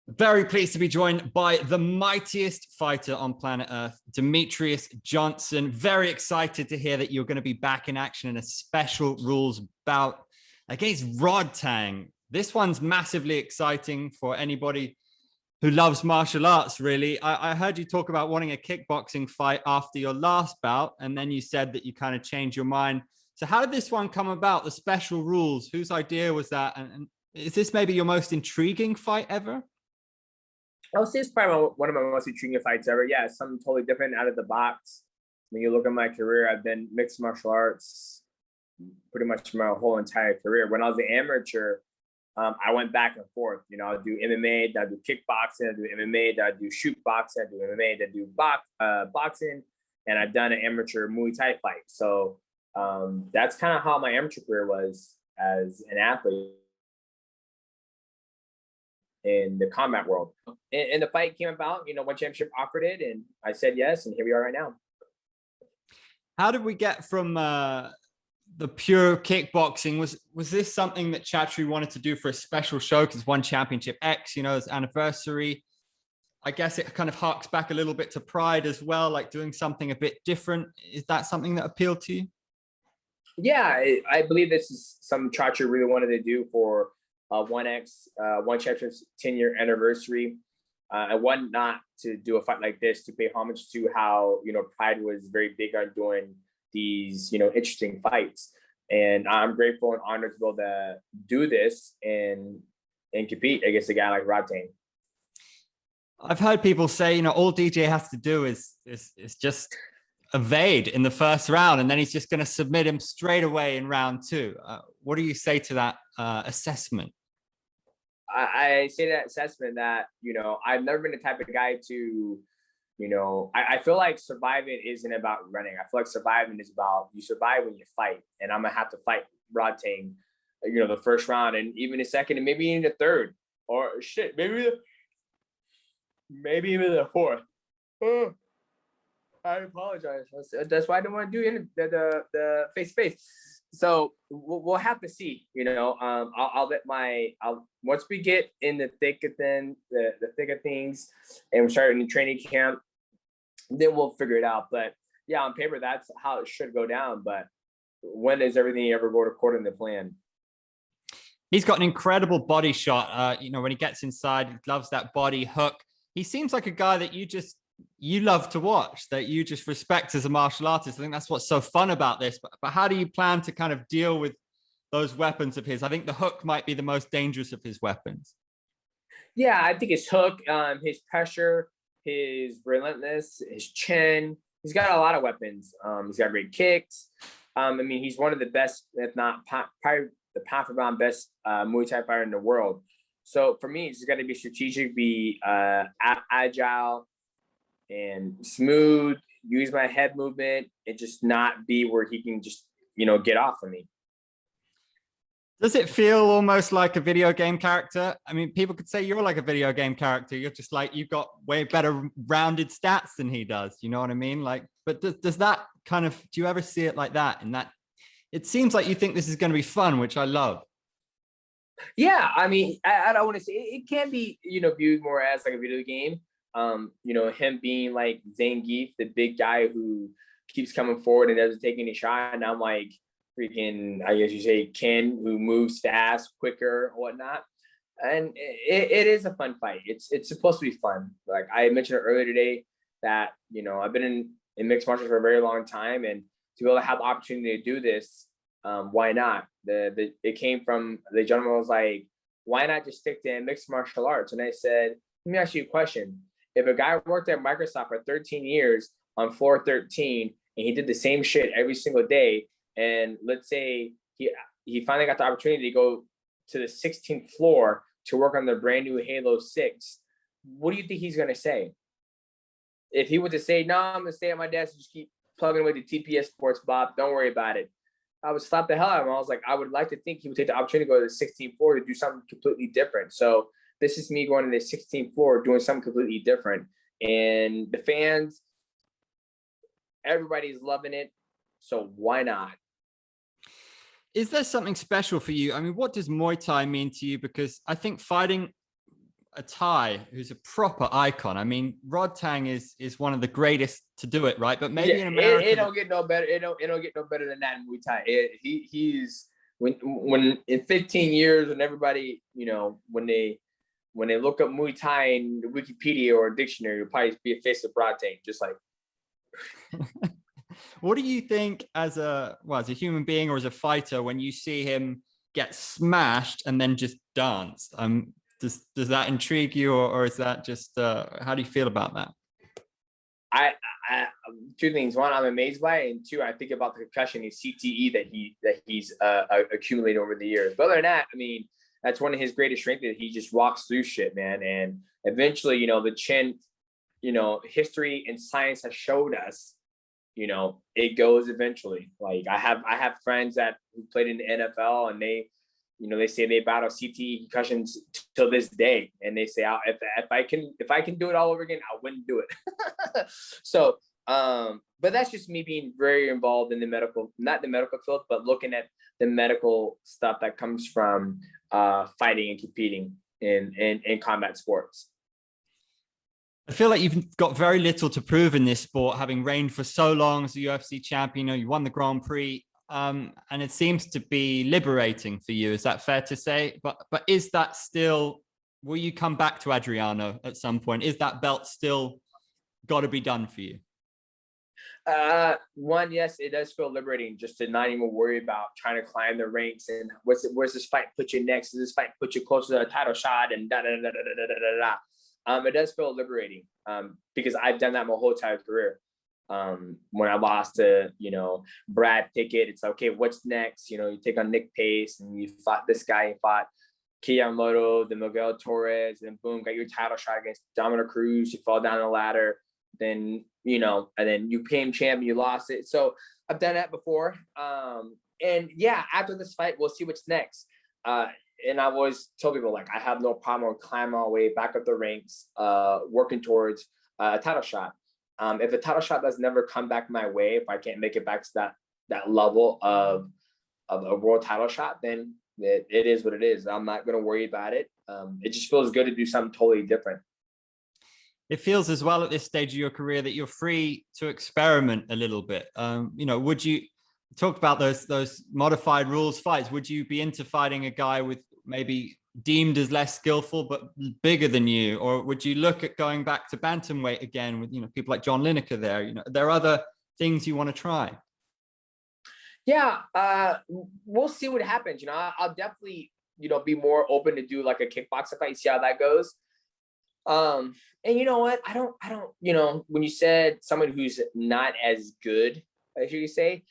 Very pleased to be joined by the mightiest fighter on planet Earth, Demetrious Johnson. Very excited to hear that you're going to be back in action in a special rules bout against Rodtang. This one's massively exciting for anybody who loves martial arts, really. I heard you talk about wanting a kickboxing fight after your last bout, and then you said that you kind of changed your mind. So how did this one come about, the special rules? Whose idea was that? And is this maybe your most intriguing fight ever? I would say it's probably one of my most intriguing fights ever. Yeah, something totally different out of the box. When you look at my career, I've been mixed martial arts pretty much my whole entire career. When I was an amateur, I went back and forth. You know, I'd do MMA, I'd do kickboxing, I'd do MMA, I'd do shoot boxing, I'd do MMA, I'd do boxing, and I've done an amateur Muay Thai fight. So that's kind of how my amateur career was as an athlete in the combat world. And the fight came about, you know, one championship offered it and I said yes, and here we are right now. How did we get from the pure kickboxing? Was this something that Chatri wanted to do for a special show because one championship X, you know, as anniversary? I guess it kind of harks back a little bit to pride as well, like doing something a bit different. Is that something that appealed to you? Yeah, I believe this is something Chatri really wanted to do for one championship's 10-year anniversary. I wanted not to do a fight like this to pay homage to how, you know, Pride was very big on doing these, you know, interesting fights. And I'm grateful and honored to be able to do this and compete against a guy like Rodtang. I've heard people say, you know, all DJ has to do is just evade in the first round, and then he's just going to submit him straight away in round two. What do you say to that assessment? I say that assessment that, you know, I've never been the type of guy to, you know, I feel like surviving isn't about running. I feel like surviving is about you survive when you fight. And I'm going to have to fight Rodtang, you know, the first round and even the second and maybe even the third or shit, maybe even the fourth. I apologize. That's why I don't want to do the face-to-face. So we'll have to see, you know. Once we get in the thick of things and we start in the training camp, then we'll figure it out. But yeah, on paper, that's how it should go down. But when does everything ever go according to plan? He's got an incredible body shot. You know, when he gets inside, he loves that body hook. He seems like a guy that you love to watch, that you just respect as a martial artist. I think that's what's so fun about this. But how do you plan to kind of deal with those weapons of his? I think the hook might be the most dangerous of his weapons. Yeah, I think his hook, his pressure, his relentless, his chin. He's got a lot of weapons. He's got great kicks. I mean, he's one of the best, if not probably the pound for pound best Muay Thai fighter in the world. So for me, it's got to be strategic, be agile, and smooth, use my head movement, and just not be where he can just, you know, get off of me. Does it feel almost like a video game character? I mean, people could say you're like a video game character. You're just like, you've got way better rounded stats than he does. You know what I mean? Like, but does that kind of, do you ever see it like that? And that, it seems like you think this is going to be fun, which I love. Yeah, I mean, I don't want to say it can be, you know, viewed more as like a video game. You know, him being like Zangief, the big guy who keeps coming forward and doesn't take any shot. And I'm like freaking, I guess you say, Ken, who moves fast, quicker, whatnot. And it is a fun fight. It's supposed to be fun. Like I mentioned earlier today that, you know, I've been in mixed martial arts for a very long time, and to be able to have the opportunity to do this, why not? It came from the gentleman was like, why not just stick to mixed martial arts? And I said, let me ask you a question. If a guy worked at Microsoft for 13 years on floor 13 and he did the same shit every single day, and let's say he finally got the opportunity to go to the 16th floor to work on the brand new Halo 6, what do you think he's gonna say? If he were to say, no, I'm gonna stay at my desk and just keep plugging away the TPS sports, Bob, don't worry about it, I would slap the hell out of him. I was like, I would like to think he would take the opportunity to go to the 16th floor to do something completely different. So this is me going to the 16th floor, doing something completely different. And the fans, everybody's loving it. So why not? Is there something special for you? I mean, what does Muay Thai mean to you? Because I think fighting a Thai who's a proper icon. I mean, Rodtang is one of the greatest to do it, right? But maybe in America, it don't get no better. It don't get no better than that in Muay Thai. He's when in 15 years, when everybody, when they look up Muay Thai in Wikipedia or a dictionary, you'll probably be a face of Rodtang, just like. What do you think as a human being or as a fighter when you see him get smashed and then just dance? Does that intrigue you, or is that just how do you feel about that? I two things. One, I'm amazed by it, and two, I think about the concussion and CTE that he's accumulated over the years. But other than that, I mean, that's one of his greatest strengths, that he just walks through shit, man. And eventually, the chin, history and science has showed us, it goes eventually. Like I have friends who played in the NFL, and they say they battle CTE concussions till this day, and they say, if I can do it all over again, I wouldn't do it. So, but that's just me being very involved in not the medical field, but looking at the medical stuff that comes from fighting and competing in combat sports. I feel like you've got very little to prove in this sport, having reigned for so long as a UFC champion. You won the Grand Prix, and it seems to be liberating for you. Is that fair to say? But is that still? Will you come back to Adriano at some point? Is that belt still got to be done for you? One, yes, it does feel liberating just to not even worry about trying to climb the ranks and where's this fight put you next? Does this fight put you closer to a title shot and da da da da da da da da. It does feel liberating because I've done that my whole entire career. When I lost to, Brad Pickett, it's okay, what's next? You take on Nick Pace, and you fought this guy, you fought Kiyamoto, then Miguel Torres, and boom, got your title shot against Dominic Cruz. You fall down the ladder, then, and then you became champ, you lost it. So I've done that before. And yeah, after this fight, we'll see what's next. And I always tell people, like, I have no problem with climbing all the way back up the ranks, working towards a title shot. If a title shot does never come back my way, if I can't make it back to that level of a world title shot, then it is what it is. I'm not going to worry about it. It just feels good to do something totally different. It feels as well at this stage of your career that you're free to experiment a little bit. Would you talk about those modified rules fights? Would you be into fighting a guy with maybe deemed as less skillful but bigger than you, or would you look at going back to bantamweight again with people like John Lineker there? There are other things you want to try. Yeah, we'll see what happens. I'll definitely be more open to do like a kickboxing fight, see how that goes. And you know what? I don't. When you said someone who's not as good, as you say,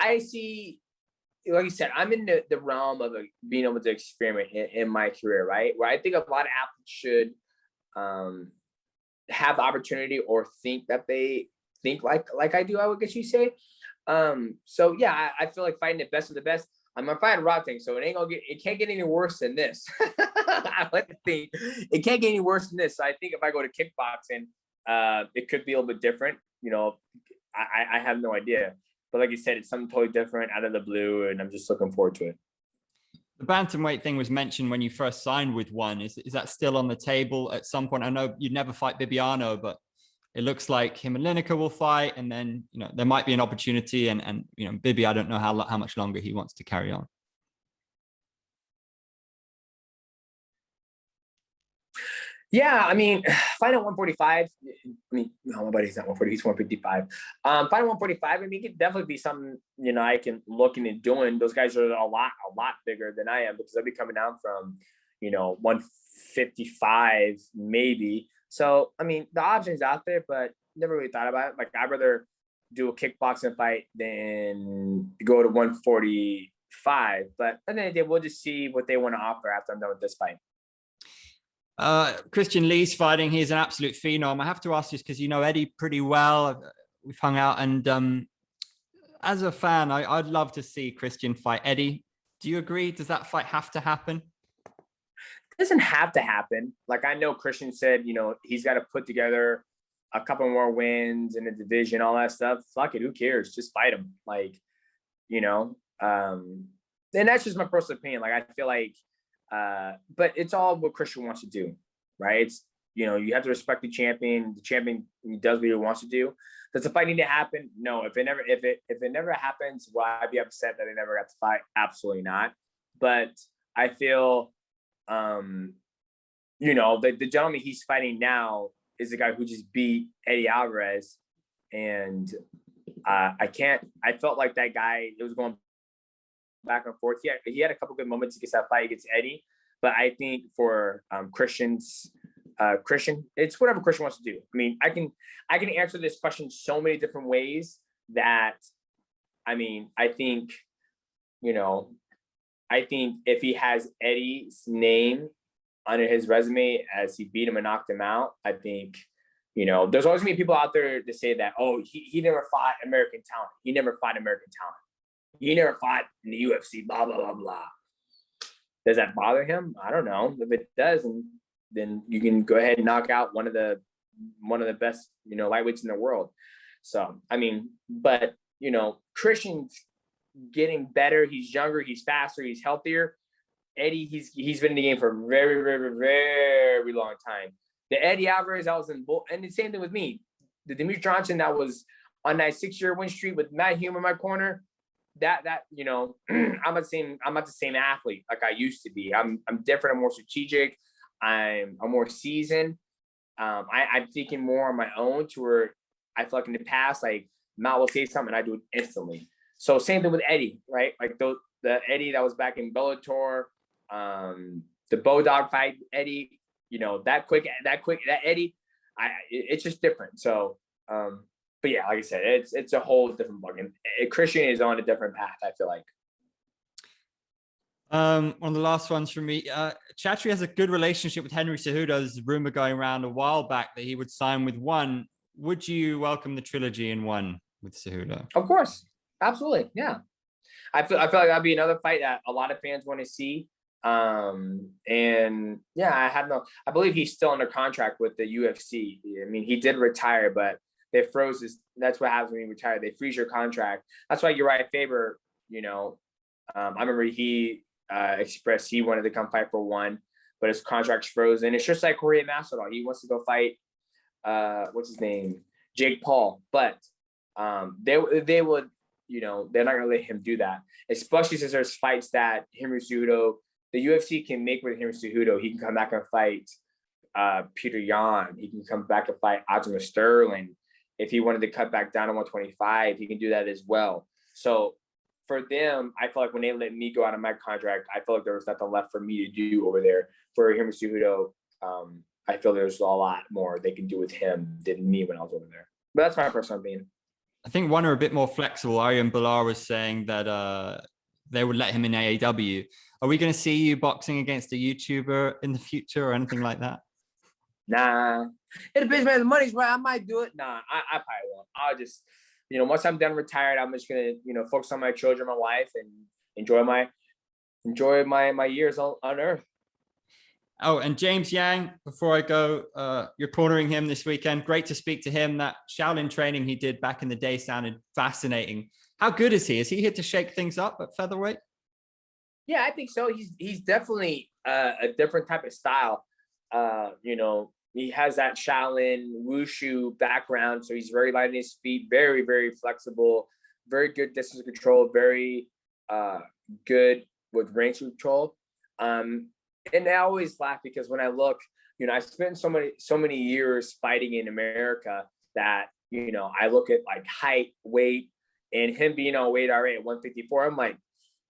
I see. Like you said, I'm in the realm of being able to experiment in my career, right? Where I think a lot of athletes should have the opportunity or think that they think like I do, I would guess you say. So yeah, I feel like fighting the best of the best. I'm fighting Rodtang, so it can't get any worse than this. I like to think it can't get any worse than this. So I think if I go to kickboxing, it could be a little bit different. I have no idea. But like you said, it's something totally different out of the blue, and I'm just looking forward to it. The bantamweight thing was mentioned when you first signed with ONE. Is that still on the table at some point? I know you'd never fight Bibiano, but it looks like him and Lineker will fight, and then there might be an opportunity. And Bibi, I don't know how much longer he wants to carry on. Yeah, I mean, fighting at 145. No, my buddy's not 140. He's 155. Fighting 145. I mean, it could definitely be something I can look into doing. Those guys are a lot bigger than I am, because I'll be coming down from 155 maybe. So I mean, the option's out there, but never really thought about it. Like, I'd rather do a kickboxing fight than go to 145. But at the end of the day, we'll just see what they want to offer after I'm done with this fight. Christian Lee's fighting. He's an absolute phenom. I have to ask this because Eddie pretty well. We've hung out, and as a fan, I'd love to see Christian fight Eddie. Do you agree? Does that fight have to happen? It doesn't have to happen. Like, I know Christian said, he's got to put together a couple more wins in the division, all that stuff. Fuck it, who cares? Just fight him. Like, and that's just my personal opinion. Like, I feel like But it's all what Christian wants to do, right? It's, you know, you have to respect the champion. The champion does what he wants to do. Does the fight need to happen? No. If it never happens, will I be upset that they never got to fight? Absolutely not. But I feel, you know, the gentleman he's fighting now is the guy who just beat Eddie Alvarez, and I felt like that guy, it was going back and forth. He had a couple good moments against that fight against Eddie, but I think for Christian, it's whatever Christian wants to do. I mean, I can answer this question so many different ways that, I mean, I think, you know, I think if he has Eddie's name under his resume as he beat him and knocked him out, I think, you know, there's always gonna be people out there to say that, oh, he never fought American talent. He never fought American talent. He never fought in the UFC, blah, blah, blah, blah. Does that bother him? I don't know. If it does, then you can go ahead and knock out one of the best, you know, lightweights in the world. So, I mean, but, you know, Christian's getting better. He's younger, he's faster, he's healthier. Eddie, he's been in the game for a very, very, very long time. The Eddie Alvarez, I was in, and the same thing with me. The Demetrious Johnson that was on that 6-year win streak with Matt Hume in my corner. That you know, I'm not the same athlete like I used to be. I'm different. I'm more strategic. I'm more seasoned. I'm thinking more on my own, to where I feel like in the past, like Matt will say something and I do it instantly. So same thing with Eddie, right? Like the Eddie that was back in Bellator, the Bodog fight, Eddie, you know, that Eddie, it's just different. So, but yeah, like I said, it's a whole different bug. And Christian is on a different path, I feel like. One of the last ones from me. Chatri has a good relationship with Henry Cejudo. There's a rumor going around a while back that he would sign with ONE. Would you welcome the trilogy in ONE with Cejudo? Of course, absolutely, yeah. I feel like that'd be another fight that a lot of fans want to see. And yeah, I believe he's still under contract with the UFC. I mean, he did retire, but they froze his. That's what happens when you retire. They freeze your contract. That's why Uriah Faber, you know, I remember he expressed he wanted to come fight for ONE, but his contract's frozen. It's just like Jorge Masvidal. He wants to go fight, what's his name? Jake Paul. But they would, you know, they're not going to let him do that, especially since there's fights that Henry Cejudo, the UFC can make with Henry Cejudo. He can come back and fight Peter Yan. He can come back and fight Aljamain Sterling. If he wanted to cut back down to 125, he can do that as well. So for them, I feel like when they let me go out of my contract, I feel like there was nothing left for me to do over there. For Henry Cejudo, I feel there's a lot more they can do with him than me when I was over there. But that's my personal opinion. I think ONE are a bit more flexible. Aryan Bilal was saying that they would let him in AAW. Are we going to see you boxing against a YouTuber in the future or anything like that? Nah, it depends, man. The money's right. I might do it. Nah, I probably won't. I'll just, you know, once I'm done retired, I'm just gonna, you know, focus on my children, my wife, and enjoy my years on Earth. Oh, and James Yang, before I go, you're cornering him this weekend. Great to speak to him. That Shaolin training he did back in the day sounded fascinating. How good is he? Is he here to shake things up at featherweight? Yeah, I think so. He's definitely a different type of style. You know, he has that Shaolin Wushu background, so he's very light on his feet, very, very flexible, very good distance control, very good with range control. And I always laugh because when I look, you know, I spent so many years fighting in America that, you know, I look at like height, weight, and him being on weight already at 154. I'm like,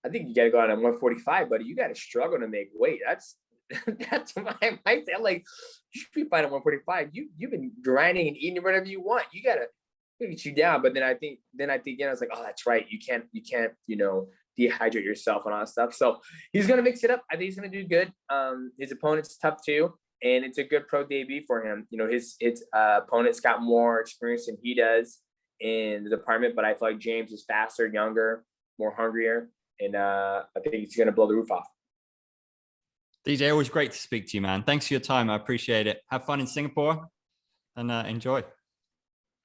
I think you got to go out at 145, buddy. You got to struggle to make weight. That's my I'm like, you should be fighting 145. You've been grinding and eating whatever you want. You got to get you down. But then I think again, I was like, oh, that's right. You can't, you know, dehydrate yourself and all that stuff. So he's gonna mix it up. I think he's gonna do good. His opponent's tough too, and it's a good pro debut for him. You know, his opponent's got more experience than he does in the department, but I feel like James is faster, younger, more hungrier, and I think he's gonna blow the roof off. DJ, always great to speak to you, man. Thanks for your time. I appreciate it. Have fun in Singapore and enjoy.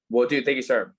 Well, dude, thank you, sir.